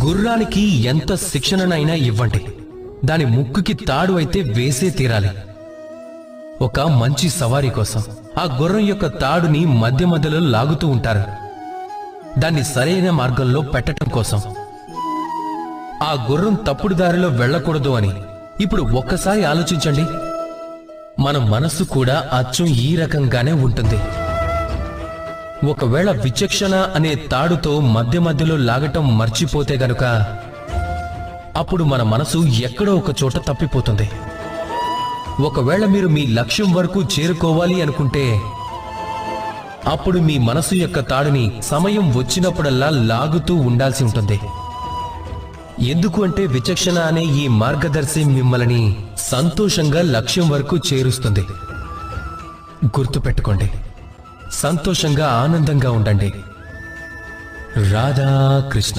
గుర్రానికి ఎంత శిక్షణనైనా ఇవ్వండి, దాని ముక్కుకి తాడు అయితే వేసే తీరాలి. ఒక మంచి సవారీ కోసం ఆ గుర్రం యొక్క తాడుని మధ్య మధ్యలో లాగుతూ ఉంటారు, దాన్ని సరైన మార్గంలో పెట్టడం కోసం. ఆ గుర్రం తప్పుడు దారిలో వెళ్ళకూడదు అని. ఇప్పుడు ఒక్కసారి ఆలోచించండి, మన మనస్సు కూడా అచ్చం ఈ రకంగానే ఉంటుంది. ఒకవేళ విచక్షణ అనే తాడుతో మధ్య మధ్యలో లాగటం మర్చిపోతే గనుక అప్పుడు మన మనసు ఎక్కడో ఒక చోట తప్పిపోతుంది. ఒకవేళ మీరు మీ లక్ష్యం వరకు చేరుకోవాలి అనుకుంటే అప్పుడు మీ మనసు యొక్క తాడుని సమయం వచ్చినప్పుడల్లా లాగుతూ ఉండాల్సి ఉంటుంది. ఎందుకు అంటే విచక్షణ అనే ఈ మార్గదర్శి మిమ్మల్ని సంతోషంగా లక్ష్యం వరకు చేరుస్తుంది. గుర్తుపెట్టుకోండి, సంతోషంగా ఆనందంగా ఉండండి. రాధా కృష్ణ.